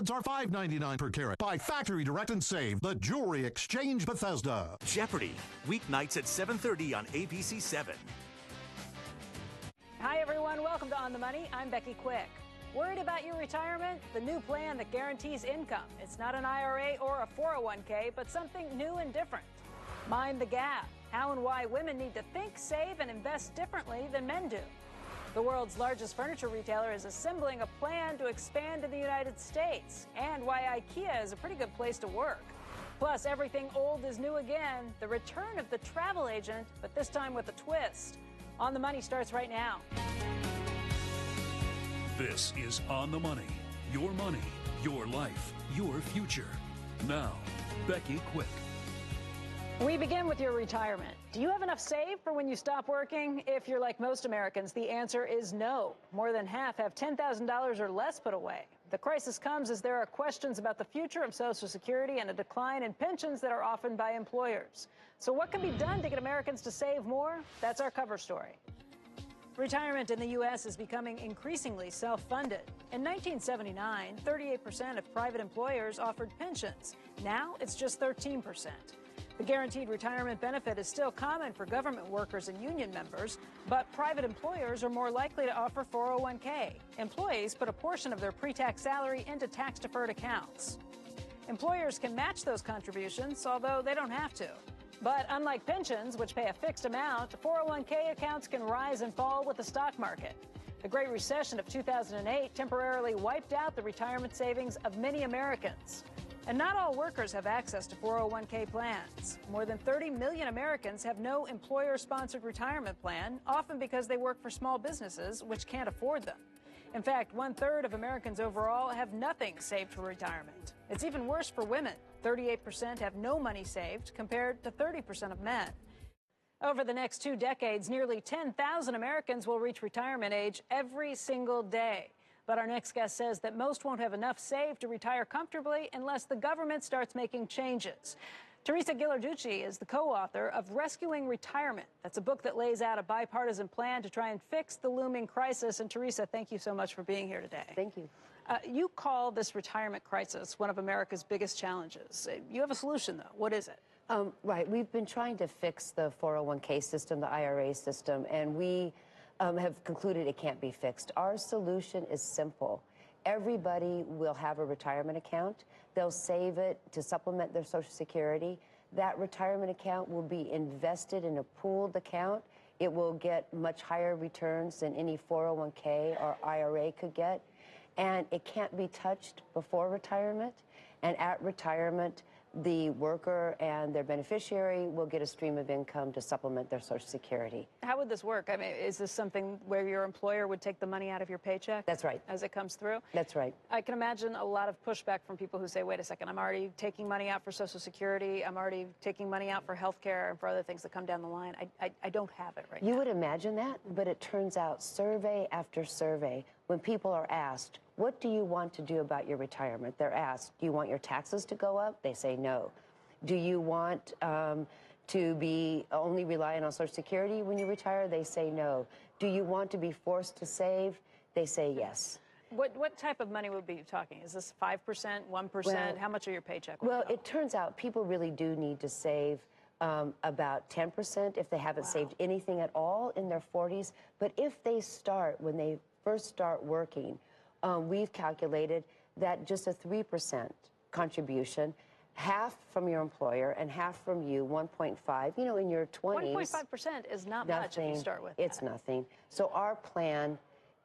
studs are $5.99 per carat. Buy factory direct and save. The Jewelry Exchange Bethesda. Jeopardy! Weeknights at 7:30 on ABC7. Hi, everyone. Welcome to On the Money. I'm Becky Quick. Worried about your retirement? The new plan that guarantees income. It's not an IRA or a 401k, but something new and different. Mind the Gap. How and why women need to think, save, and invest differently than men do. The world's largest furniture retailer is assembling a plan to expand in the United States, and why IKEA is a pretty good place to work. Plus, everything old is new again. The return of the travel agent, but this time with a twist. On the Money starts right now. This is On the Money. Your money, your life, your future. Now, Becky Quick. We begin with your retirement. Do you have enough saved for when you stop working? If you're like most Americans, the answer is no. More than half have $10,000 or less put away. The crisis comes as there are questions about the future of Social Security and a decline in pensions that are offered by employers. So what can be done to get Americans to save more? That's our cover story. Retirement in the U.S. is becoming increasingly self-funded. In 1979, 38% of private employers offered pensions. Now it's just 13%. The guaranteed retirement benefit is still common for government workers and union members, but private employers are more likely to offer 401k. Employees put a portion of their pre-tax salary into tax-deferred accounts. Employers can match those contributions, although they don't have to. But unlike pensions, which pay a fixed amount, 401k accounts can rise and fall with the stock market. The Great Recession of 2008 temporarily wiped out the retirement savings of many Americans. And not all workers have access to 401k plans. More than 30 million Americans have no employer-sponsored retirement plan, often because they work for small businesses which can't afford them. In fact, 1/3 of Americans overall have nothing saved for retirement. It's even worse for women. 38% have no money saved, compared to 30% of men. Over the next 2 decades, nearly 10,000 Americans will reach retirement age every single day. But our next guest says that most won't have enough saved to retire comfortably unless the government starts making changes. Teresa Ghilarducci is the co-author of Rescuing Retirement. That's a book that lays out a bipartisan plan to try and fix the looming crisis. And Teresa, thank you so much for being here today. Thank you. You call this retirement crisis one of America's biggest challenges. You have a solution, though. What is it? Right. We've been trying to fix the 401k system, the IRA system, and we have concluded it can't be fixed. Our solution is simple. Everybody will have a retirement account. They'll save it to supplement their Social Security. That retirement account will be invested in a pooled account. It will get much higher returns than any 401k or IRA could get. And it can't be touched before retirement. And at retirement, the worker and their beneficiary will get a stream of income to supplement their Social Security. How would this work? I mean, is this something where your employer would take the money out of your paycheck? That's right. As it comes through? That's right. I can imagine a lot of pushback from people who say, wait a second, I'm already taking money out for Social Security, I'm already taking money out for health care and for other things that come down the line. I don't have it right now. You would imagine that, but it turns out survey after survey, when people are asked, what do you want to do about your retirement? They're asked, do you want your taxes to go up? They say no. Do you want to be only reliant on Social Security when you retire? They say no. Do you want to be forced to save? They say yes. What type of money would be talking? Is this 5%, 1%? Well, how much of your paycheck? Well, it turns out people really do need to save about 10% if they haven't saved anything at all in their 40s. But if they start, when they first start working, we've calculated that just a 3% contribution, half from your employer and half from you, 1.5, you know, in your 20s. 1.5% is not much if you start with It's nothing. So our plan,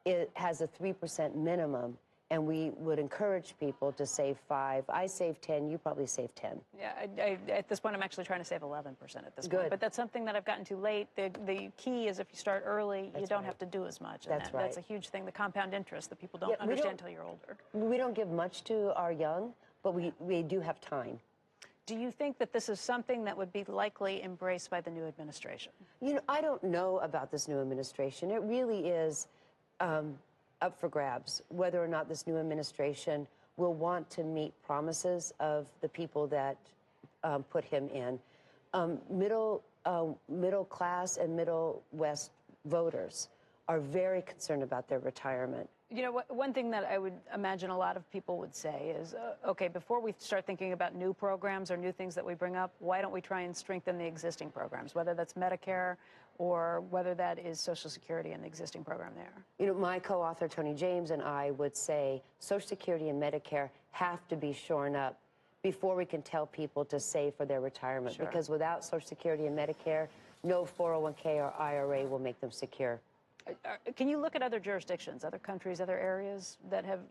it has a 3% minimum, and we would encourage people to save 5. I save 10, you probably save 10. Yeah, at this point, I'm actually trying to save 11% at this point. But that's something that I've gotten to late. The key is if you start early, you don't have to do as much. And that's a huge thing, the compound interest that people don't understand until you're older. We don't give much to our young, but we do have time. Do you think that this is something that would be likely embraced by the new administration? You know, I don't know about this new administration. It really is up for grabs whether or not this new administration will want to meet promises of the people that put him in. Middle class and Middle West voters are very concerned about their retirement. You know, one thing that I would imagine a lot of people would say is, okay, before we start thinking about new programs or new things that we bring up, why don't we try and strengthen the existing programs, whether that's Medicare or whether that is Social Security and the existing program there? You know, my co-author, Tony James, and I would say Social Security and Medicare have to be shorn up before we can tell people to save for their retirement. Sure. Because without Social Security and Medicare, no 401k or IRA will make them secure. Can you look at other jurisdictions, other countries, other areas that have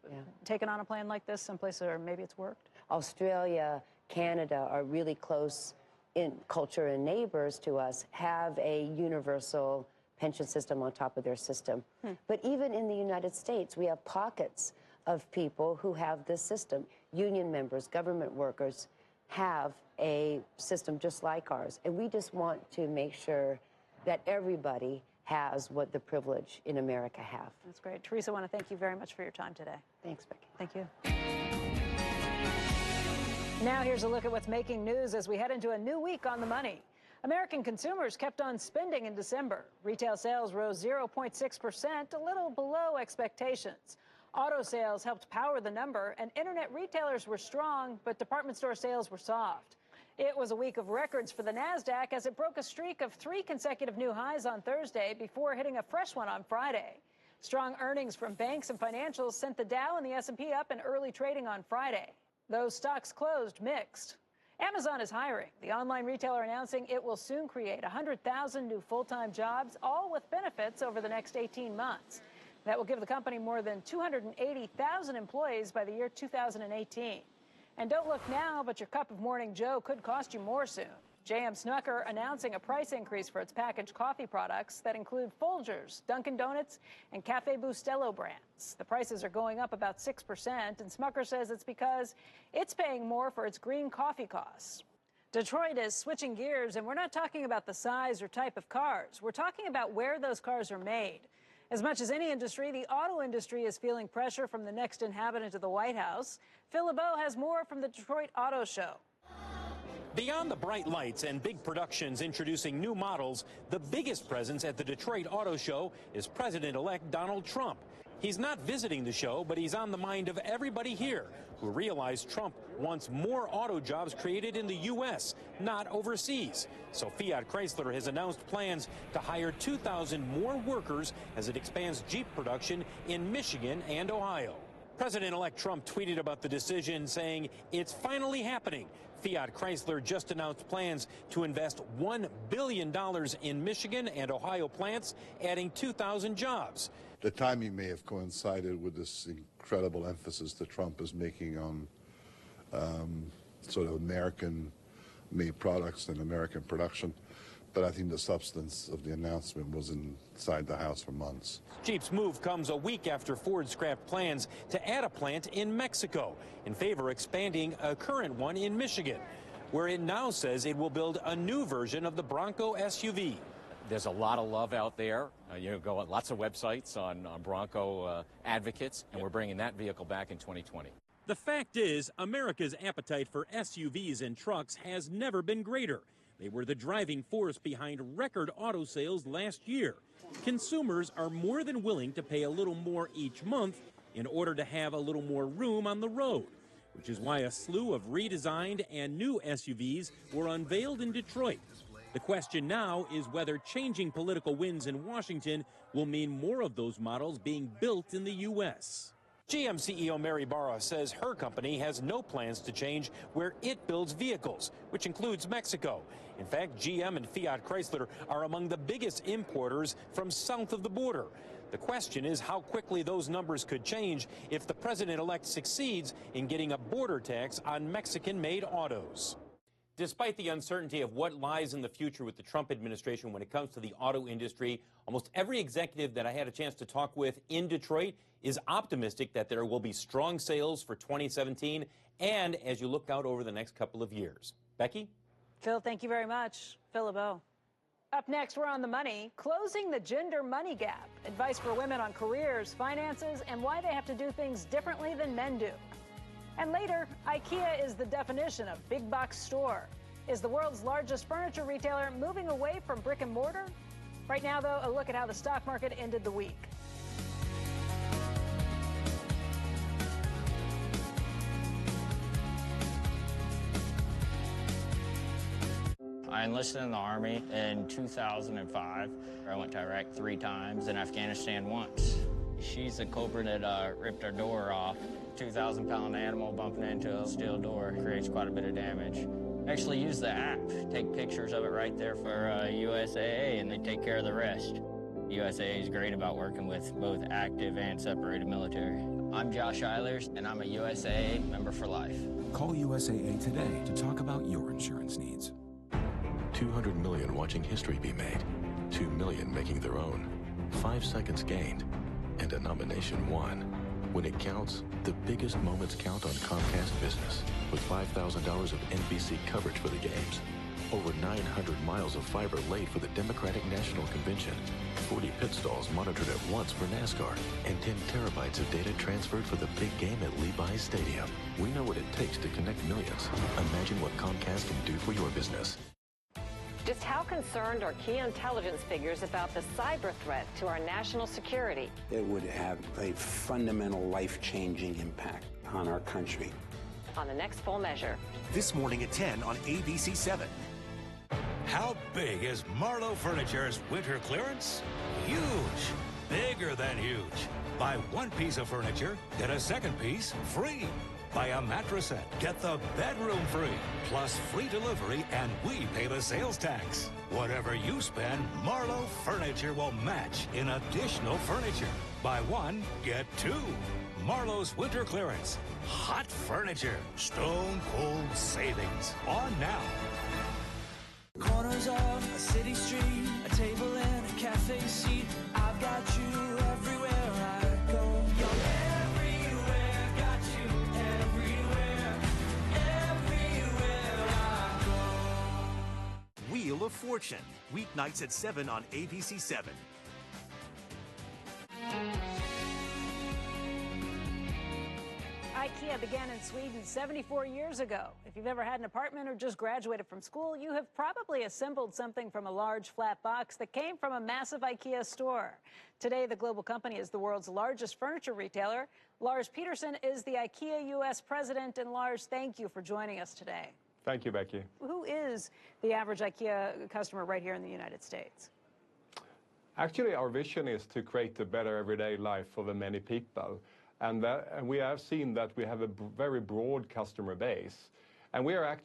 taken on a plan like this, someplace where maybe it's worked? Australia, Canada are really close in culture and neighbors to us, have a universal pension system on top of their system. But even in the United States, we have pockets of people who have this system. Union members, government workers have a system just like ours. And we just want to make sure that everybody has what the privilege in America have. That's great. Teresa, I want to thank you very much for your time today. Thanks, Becky. Thank you. Now here's a look at what's making news as we head into a new week on the money. American consumers kept on spending in December. Retail sales rose 0.6%, a little below expectations. Auto sales helped power the number, and internet retailers were strong, but department store sales were soft. It was a week of records for the NASDAQ as it broke a streak of 3 consecutive new highs on Thursday before hitting a fresh one on Friday. Strong earnings from banks and financials sent the Dow and the S&P up in early trading on Friday. Those stocks closed mixed. Amazon is hiring. The online retailer announcing it will soon create 100,000 new full-time jobs, all with benefits over the next 18 months. That will give the company more than 280,000 employees by the year 2018. And don't look now, but your cup of Morning Joe could cost you more soon. J.M. Smucker announcing a price increase for its packaged coffee products that include Folgers, Dunkin' Donuts, and Cafe Bustelo brands. The prices are going up about 6%, and Smucker says it's because it's paying more for its green coffee costs. Detroit is switching gears, and we're not talking about the size or type of cars. We're talking about where those cars are made. As much as any industry, the auto industry is feeling pressure from the next inhabitant of the White House. Phil LeBeau has more from the Detroit Auto Show. Beyond the bright lights and big productions introducing new models, the biggest presence at the Detroit Auto Show is President-elect Donald Trump. He's not visiting the show, but he's on the mind of everybody here who realize Trump wants more auto jobs created in the U.S., not overseas. So Fiat Chrysler has announced plans to hire 2,000 more workers as it expands Jeep production in Michigan and Ohio. President-elect Trump tweeted about the decision, saying, "It's finally happening." Fiat Chrysler just announced plans to invest $1 billion in Michigan and Ohio plants, adding 2,000 jobs. The timing may have coincided with this incredible emphasis that Trump is making on sort of American-made products and American production. But I think the substance of the announcement was inside the House for months. Jeep's move comes a week after Ford scrapped plans to add a plant in Mexico in favor of expanding a current one in Michigan, where it now says it will build a new version of the Bronco SUV. There's a lot of love out there. You go on lots of websites on Bronco advocates, and we're bringing that vehicle back in 2020. The fact is, America's appetite for SUVs and trucks has never been greater. They were the driving force behind record auto sales last year. Consumers are more than willing to pay a little more each month in order to have a little more room on the road, which is why a slew of redesigned and new SUVs were unveiled in Detroit. The question now is whether changing political winds in Washington will mean more of those models being built in the U.S. GM CEO Mary Barra says her company has no plans to change where it builds vehicles, which includes Mexico. In fact, GM and Fiat Chrysler are among the biggest importers from south of the border. The question is how quickly those numbers could change if the president-elect succeeds in getting a border tax on Mexican-made autos. Despite the uncertainty of what lies in the future with the Trump administration when it comes to the auto industry, almost every executive that I had a chance to talk with in Detroit is optimistic that there will be strong sales for 2017 and as you look out over the next couple of years. Becky? Phil, thank you very much. Phil LeBeau. Up next, we're on the money, closing the gender money gap. Advice for women on careers, finances, and why they have to do things differently than men do. And later, IKEA is the definition of big box store. Is the world's largest furniture retailer moving away from brick and mortar? Right now, though, a look at how the stock market ended the week. I enlisted in the Army in 2005. I went to Iraq 3 times and Afghanistan once. She's the culprit that ripped our door off. 2,000-pound animal bumping into a steel door creates quite a bit of damage. Actually use the app, take pictures of it right there for USAA, and they take care of the rest. USAA is great about working with both active and separated military. I'm Josh Eilers, and I'm a USAA member for life. Call USAA today to talk about your insurance needs. 200 million watching history be made, 2 million making their own, 5 seconds gained, and a nomination won. When it counts, the biggest moments count on Comcast Business, with $5,000 of NBC coverage for the games, over 900 miles of fiber laid for the Democratic National Convention, 40 pit stalls monitored at once for NASCAR, and 10 terabytes of data transferred for the big game at Levi's Stadium. We know what it takes to connect millions. Imagine what Comcast can do for your business. Just how concerned are key intelligence figures about the cyber threat to our national security? It would have a fundamental life-changing impact on our country. On the next Full Measure. This morning at 10 on ABC 7. How big is Marlowe Furniture's winter clearance? Huge. Bigger than huge. Buy one piece of furniture, get a second piece free. Buy a mattress set, get the bedroom free, plus free delivery, and we pay the sales tax. Whatever you spend, Marlowe Furniture will match in additional furniture. Buy one, get 2. Marlowe's winter clearance. Hot furniture. Stone cold savings. On now. Corners of a city street, a table and a cafe seat. I've got you everywhere I go. You're everywhere, got you everywhere, everywhere I go. Wheel of Fortune, weeknights at 7 on ABC 7. IKEA began in Sweden 74 years ago. If you've ever had an apartment or just graduated from school, you have probably assembled something from a large flat box that came from a massive IKEA store. Today, the global company is the world's largest furniture retailer. Lars Peterson is the IKEA U.S. president. And Lars, thank you for joining us today. Thank you, Becky. Who is the average IKEA customer right here in the United States? Actually, our vision is to create a better everyday life for the many people. And we have seen that we have a very broad customer base. And we are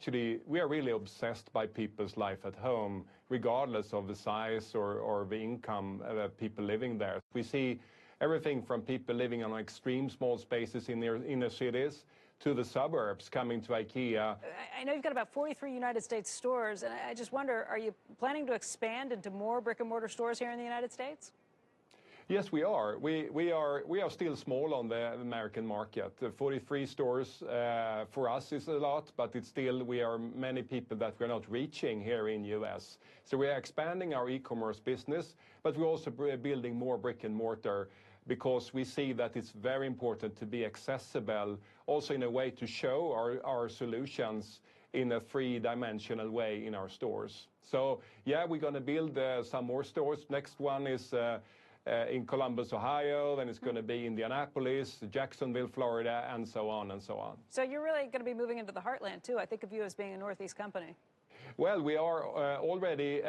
really obsessed by people's life at home, regardless of the size or the income of people living there. We see everything from people living on extreme small spaces in their inner cities to the suburbs coming to IKEA. I know you've got about 43 United States stores, and I just wonder, are you planning to expand into more brick-and-mortar stores here in the United States? Yes, we are. We are still small on the American market. 43 stores for us is a lot, but it's still, we are many people that we're not reaching here in US. So we are expanding our e-commerce business, but we're also building more brick and mortar because we see that it's very important to be accessible, also in a way to show our solutions in a three-dimensional way in our stores. So yeah, we're going to build some more stores. Next one is in Columbus, Ohio, then it's going to be Indianapolis, Jacksonville, Florida, and so on and so on. So you're really going to be moving into the heartland, too. I think of you as being a Northeast company. Well, we are already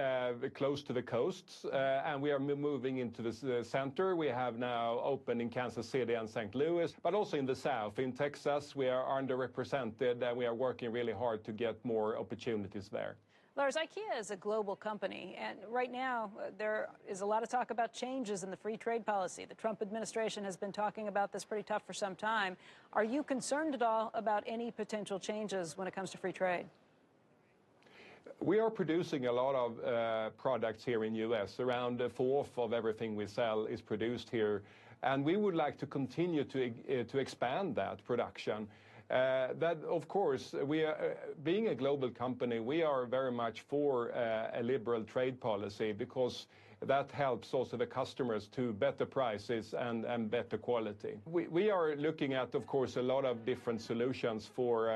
close to the coasts, and we are moving into the center. We have now opened in Kansas City and St. Louis, but also in the south. In Texas, we are underrepresented, and we are working really hard to get more opportunities there. Lars, IKEA is a global company, and right now there is a lot of talk about changes in the free trade policy. The Trump administration has been talking about this pretty tough for some time. Are you concerned at all about any potential changes when it comes to free trade? We are producing a lot of products here in U.S. Around a fourth of everything we sell is produced here, and we would like to continue to expand that production. That, of course, we are, being a global company, we are very much for a liberal trade policy because that helps also the customers to better prices and better quality. We are looking at, of course, a lot of different solutions for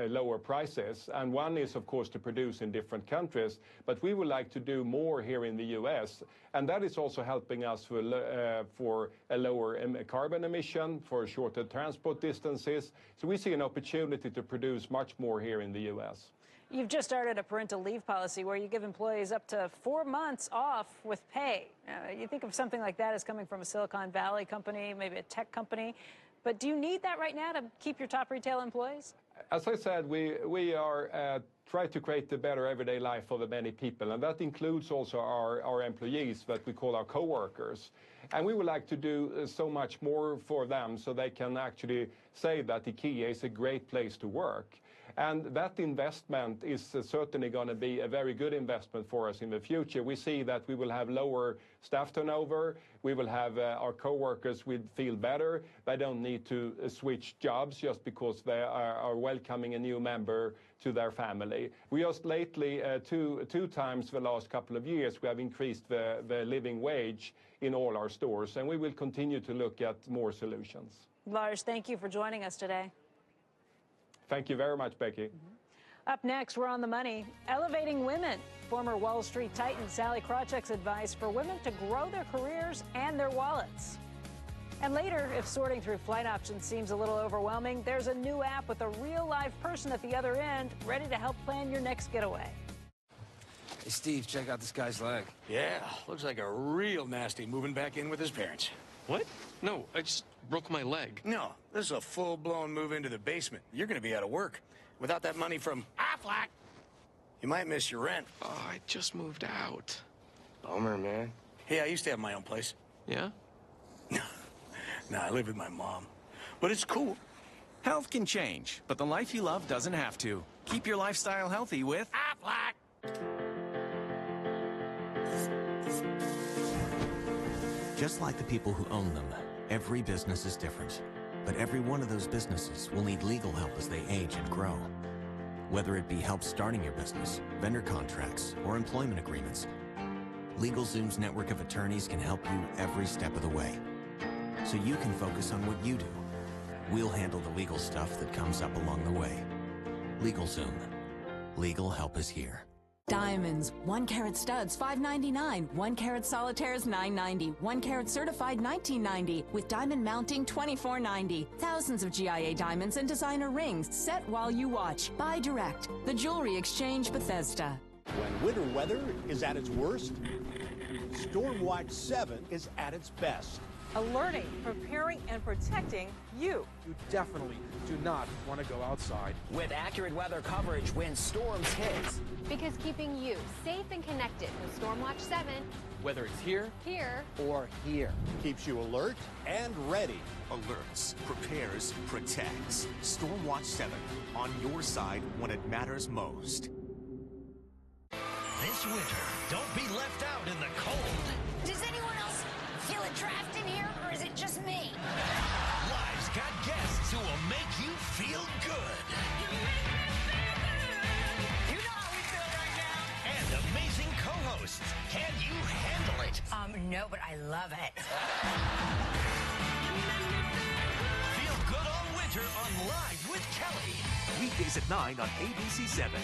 lower prices. And one is, of course, to produce in different countries. But we would like to do more here in the U.S. And that is also helping us for a lower carbon emission, for shorter transport distances. So we see an opportunity to produce much more here in the U.S. You've just started a parental leave policy where you give employees up to 4 months off with pay. You think of something like that as coming from a Silicon Valley company, maybe a tech company. But do you need that right now to keep your top retail employees? As I said, we are trying to create a better everyday life for the many people, and that includes also our employees that we call our co-workers. And we would like to do so much more for them so they can actually say that IKEA is a great place to work. And that investment is certainly going to be a very good investment for us in the future. We see that we will have lower staff turnover. We will have our co-workers will feel better. They don't need to switch jobs just because they are welcoming a new member to their family. We just lately, two times the last couple of years, we have increased the living wage in all our stores. And we will continue to look at more solutions. Lars, thank you for joining us today. Thank you very much, Becky. Up next, we're on the money. Elevating women. Former Wall Street titan Sallie Krawcheck's advice for women to grow their careers and their wallets. And later, if sorting through flight options seems a little overwhelming, there's a new app with a real live person at the other end ready to help plan your next getaway. Hey, Steve, check out this guy's leg. Yeah, looks like a real nasty moving back in with his parents. What? No, I just broke my leg. No, this is a full-blown move into the basement. You're going to be out of work. Without that money from Aflac, you might miss your rent. Oh, I just moved out. Bummer, man. Hey, I used to have my own place. Yeah? Nah, I live with my mom. But it's cool. Health can change, but the life you love doesn't have to. Keep your lifestyle healthy with Aflac. Just like the people who own them, every business is different. But every one of those businesses will need legal help as they age and grow. Whether it be help starting your business, vendor contracts, or employment agreements, LegalZoom's network of attorneys can help you every step of the way. So you can focus on what you do. We'll handle the legal stuff that comes up along the way. LegalZoom. Legal help is here. Diamonds, 1 carat studs, $5.99. 1 carat solitaires, $9.90. 1 carat certified, $19.90. With diamond mounting, $24.90. Thousands of GIA diamonds and designer rings. Set while you watch. Buy direct. The Jewelry Exchange, Bethesda. When winter weather is at its worst, Stormwatch 7 is at its best. Alerting, preparing, and protecting you. You definitely do not want to go outside. With accurate weather coverage when storms hit. Because keeping you safe and connected with Stormwatch 7, whether it's here, or here, keeps you alert and ready. Alerts, prepares, protects. Stormwatch 7, on your side when it matters most. This winter, don't be left out in the cold. Does anyone else feel a draft in here, or is it just me? Live's got guests who will make you feel good. You know how we feel right now. And amazing co-hosts. Can you handle it? No, but I love it. Feel good all winter on Live with Kelly. Weekdays at 9 on ABC 7.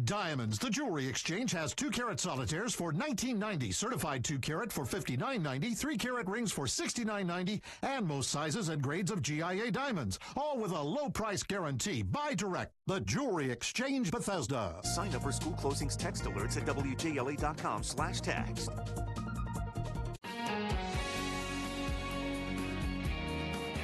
Diamonds, the Jewelry Exchange has 2 carat solitaires for $19.90, certified 2 carat for $59.90, 3 carat rings for $69.90, and most sizes and grades of GIA diamonds, all with a low price guarantee. Buy direct. The Jewelry Exchange, Bethesda. Sign up for school closings text alerts at WJLA.com/text.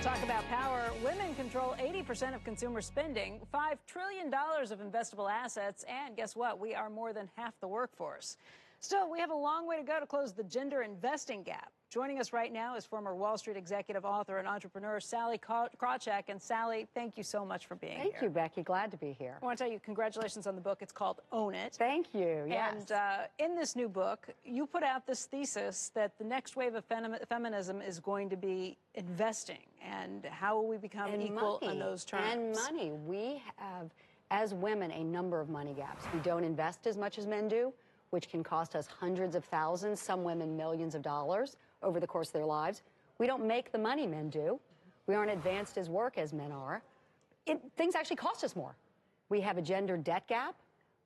Talk about power. Women control 80% of consumer spending, $5 trillion of investable assets, and guess what? We are more than half the workforce. Still, we have a long way to go to close the gender investing gap. Joining us right now is former Wall Street executive, author, and entrepreneur Sallie Krawcheck. And Sallie, thank you so much for being here. Thank you, Becky. Glad to be here. I want to tell you congratulations on the book. It's called Own It. Thank you. Yes. And in this new book, you put out this thesis that the next wave of feminism is going to be investing. And how will we become equal on those terms? And money. We have, as women, a number of money gaps. We don't invest as much as men do, which can cost us hundreds of thousands, some women millions of dollars over the course of their lives. We don't make the money men do. We aren't advanced as work as men are. Things actually cost us more. We have a gender debt gap.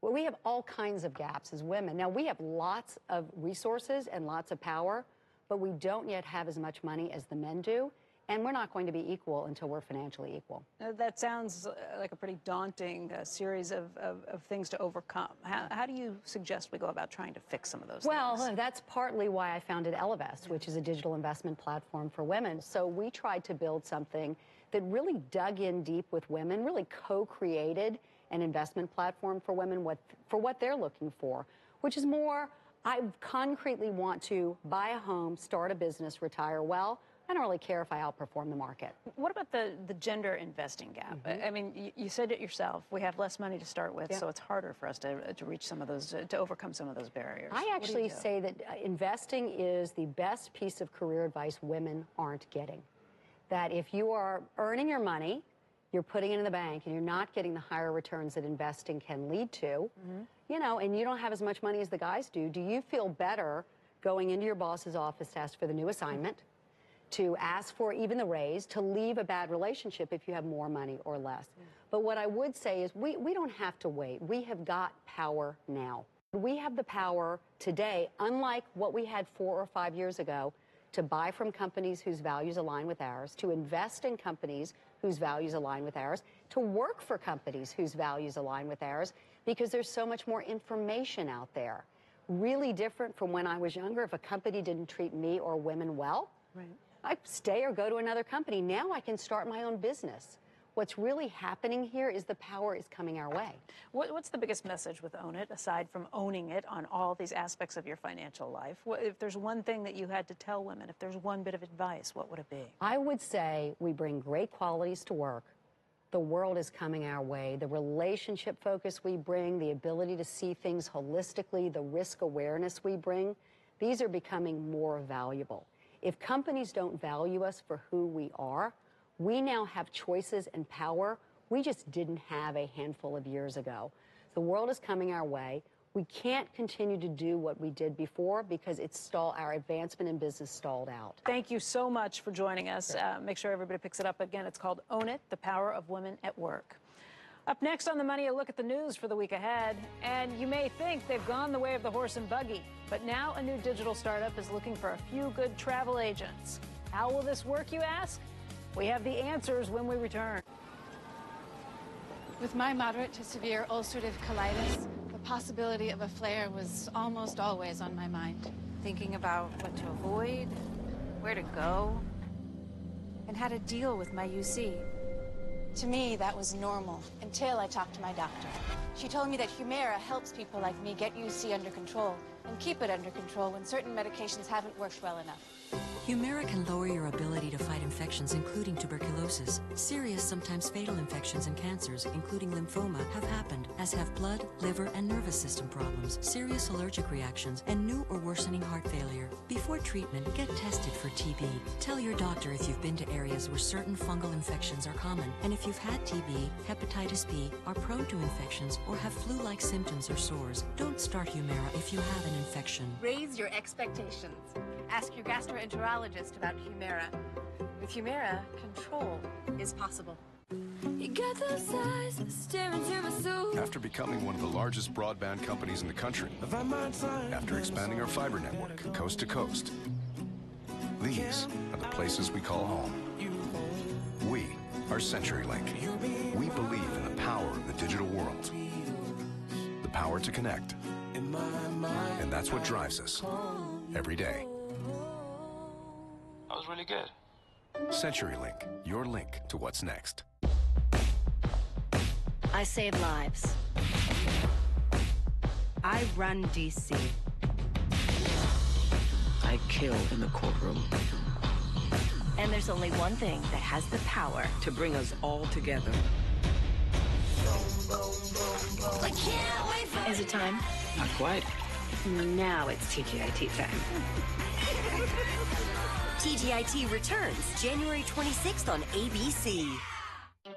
Well, we have all kinds of gaps as women. Now, we have lots of resources and lots of power, but we don't yet have as much money as the men do. And we're not going to be equal until we're financially equal. That sounds like a pretty daunting series of things to overcome. How do you suggest we go about trying to fix some of those things? Well, that's partly why I founded Ellevest, which is a digital investment platform for women. So we tried to build something that really dug in deep with women, really co-created an investment platform for women for what they're looking for, which is more, I concretely want to buy a home, start a business, retire well. I don't really care if I outperform the market. What about the gender investing gap? I mean, you said it yourself. We have less money to start with, so it's harder for us to reach some of those, to overcome some of those barriers. I actually say that investing is the best piece of career advice women aren't getting. That if you are earning your money, you're putting it in the bank, and you're not getting the higher returns that investing can lead to, you know, and you don't have as much money as the guys do you feel better going into your boss's office to ask for the new assignment, to ask for even the raise, to leave a bad relationship if you have more money or less? But what I would say is we don't have to wait. We have got power now. We have the power today, unlike what we had 4 or 5 years ago, to buy from companies whose values align with ours, to invest in companies whose values align with ours, to work for companies whose values align with ours, because there's so much more information out there. Really different from when I was younger. If a company didn't treat me or women well, I'd stay or go to another company. Now I can start my own business. What's really happening here is the power is coming our way. What's the biggest message with Own It, aside from owning it on all these aspects of your financial life? If there's one thing that you had to tell women, if there's one bit of advice, what would it be? I would say we bring great qualities to work. The world is coming our way. The relationship focus we bring, the ability to see things holistically, the risk awareness we bring, these are becoming more valuable. If companies don't value us for who we are, we now have choices and power we just didn't have a handful of years ago. The world is coming our way. We can't continue to do what we did before because our advancement in business stalled out. Thank you so much for joining us. Make sure everybody picks it up. Again, it's called Own It, The Power of Women at Work. Up next on The Money, a look at the news for the week ahead. And you may think they've gone the way of the horse and buggy, but now a new digital startup is looking for a few good travel agents. How will this work, you ask? We have the answers when we return. With my moderate to severe ulcerative colitis, the possibility of a flare was almost always on my mind. Thinking about what to avoid, where to go, and how to deal with my UC. To me, that was normal until I talked to my doctor. She told me that Humira helps people like me get UC under control and keep it under control when certain medications haven't worked well enough. Humira can lower your ability to fight infections, including tuberculosis. Serious, sometimes fatal infections and cancers, including lymphoma, have happened, as have blood, liver, and nervous system problems, serious allergic reactions, and new or worsening heart failure. Before treatment, get tested for TB. Tell your doctor if you've been to areas where certain fungal infections are common, and if you've had TB, hepatitis B, are prone to infections, or have flu-like symptoms or sores. Don't start Humira if you have an infection. Raise your expectations. Ask your gastroenterologist about Humira. With Humira, control is possible. You got those eyes staring through my soul. After becoming one of the largest broadband companies in the country, after expanding our fiber network coast to coast, these are the places we call home. We are CenturyLink. We believe in the power of the digital world, the power to connect, and that's what drives us every day. That was really good. CenturyLink, your link to what's next. I save lives. I run DC. I kill in the courtroom. And there's only one thing that has the power to bring us all together. I can't wait for... Is it time? Not quite. Now it's TGIT time. TGIT returns January 26th on ABC.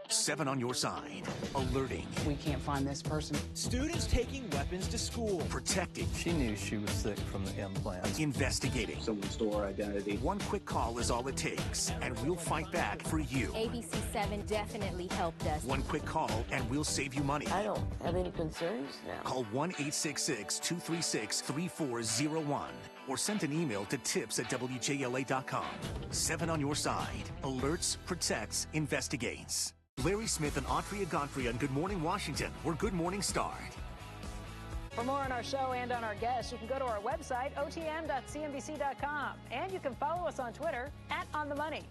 7 on your side. Alerting. We can't find this person. Students taking weapons to school. Protecting. She knew she was sick from the implants. Investigating. Someone stole our identity. One quick call is all it takes, and we'll fight back for you. ABC7 definitely helped us. One quick call, and we'll save you money. I don't have any concerns now. Call 1-866-236-3401 or send an email to tips@WJLA.com. 7 on your side. Alerts, protects, investigates. Larry Smith and Audrey Godfrey on Good Morning Washington, where Good Morning started. For more on our show and on our guests, you can go to our website, otm.cnbc.com. And you can follow us on Twitter, @OnTheMoney.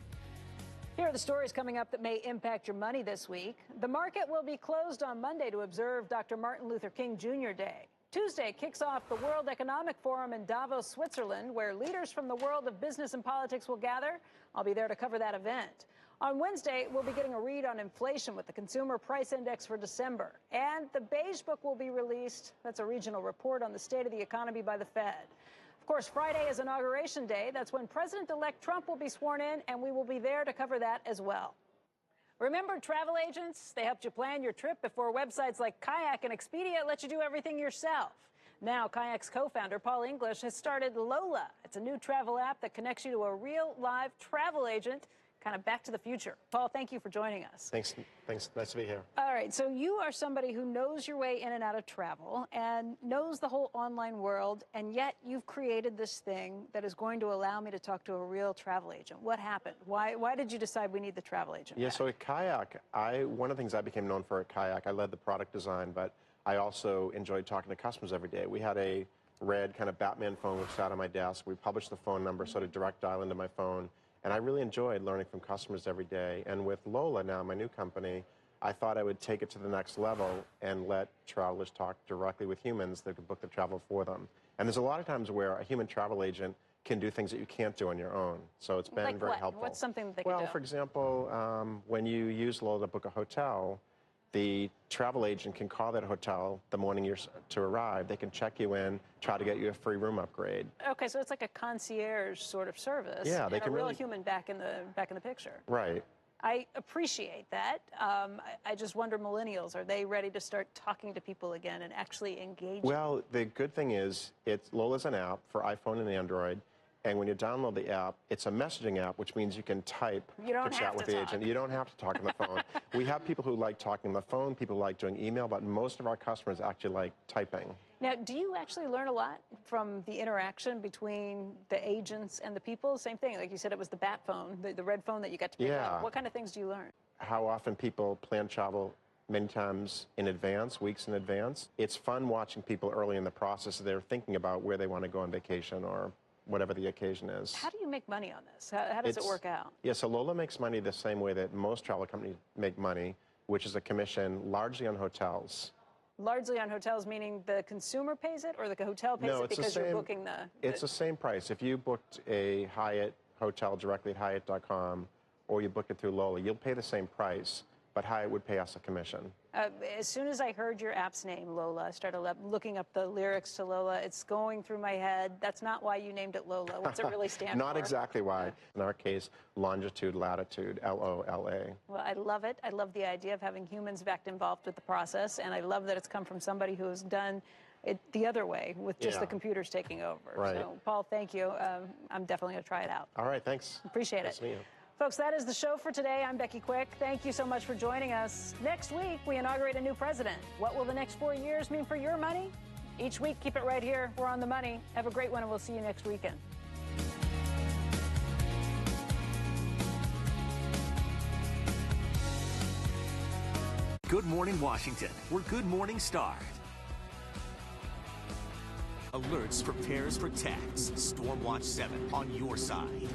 Here are the stories coming up that may impact your money this week. The market will be closed on Monday to observe Dr. Martin Luther King Jr. Day. Tuesday kicks off the World Economic Forum in Davos, Switzerland, where leaders from the world of business and politics will gather. I'll be there to cover that event. On Wednesday, we'll be getting a read on inflation with the Consumer Price Index for December. And the Beige Book will be released. That's a regional report on the state of the economy by the Fed. Of course, Friday is Inauguration Day. That's when President-elect Trump will be sworn in, and we will be there to cover that as well. Remember travel agents? They helped you plan your trip before websites like Kayak and Expedia let you do everything yourself. Now, Kayak's co-founder, Paul English, has started Lola. It's a new travel app that connects you to a real, live travel agent, kind of back to the future. Paul, thank you for joining us. Thanks. Nice to be here. All right, so you are somebody who knows your way in and out of travel and knows the whole online world, and yet you've created this thing that is going to allow me to talk to a real travel agent. What happened? Why did you decide we need the travel agent? Yeah, so at Kayak, one of the things I became known for at Kayak, I led the product design, but I also enjoyed talking to customers every day. We had a red kind of Batman phone which sat on my desk. We published the phone number, sort of direct dial into my phone. And I really enjoyed learning from customers every day. And with Lola now, my new company, I thought I would take it to the next level and let travelers talk directly with humans that could book the travel for them. And there's a lot of times where a human travel agent can do things that you can't do on your own. So it's been very helpful. What's something that they can do? Well, for example, when you use Lola to book a hotel, the travel agent can call that hotel the morning you're to arrive. They can check you in, try to get you a free room upgrade. Okay, so it's like a concierge sort of service. Yeah, they and can a real really human back in the picture. Right. I appreciate that. I just wonder, millennials, are they ready to start talking to people again and actually engaging? Well, the good thing is, Lola's an app for iPhone and Android. And when you download the app, it's a messaging app, which means you can type to chat with the agent. You don't have to talk on the phone. We have people who like talking on the phone, people who like doing email, but most of our customers actually like typing. Now, do you actually learn a lot from the interaction between the agents and the people? Same thing, like you said, it was the bat phone, the red phone that you got to pick up. What kind of things do you learn? How often people plan travel many times in advance, weeks in advance. It's fun watching people early in the process. They're thinking about where they want to go on vacation or whatever the occasion is. How do you make money on this? How does it work out? Yeah, so Lola makes money the same way that most travel companies make money, which is a commission largely on hotels. Largely on hotels, meaning the consumer pays it or the hotel pays it because you're booking the... It's the same price. If you booked a Hyatt hotel directly at Hyatt.com or you booked it through Lola, you'll pay the same price, but Hyatt would pay us a commission. As soon as I heard your app's name, Lola, I started looking up the lyrics to Lola. It's going through my head. That's not why you named it Lola. What's it really stand for? Not exactly why. In our case, longitude, latitude, L-O-L-A. Well, I love it. I love the idea of having humans back involved with the process, and I love that it's come from somebody who has done it the other way with just the computers taking over. Right. So, Paul, thank you. I'm definitely going to try it out. All right, thanks. Appreciate it. Nice to meet you. Folks, that is the show for today. I'm Becky Quick. Thank you so much for joining us. Next week, we inaugurate a new president. What will the next 4 years mean for your money? Each week, keep it right here. We're on the money. Have a great one, and we'll see you next weekend. Good Morning Washington, where Good Morning started. Alerts, prepares, protects. Stormwatch 7 on your side.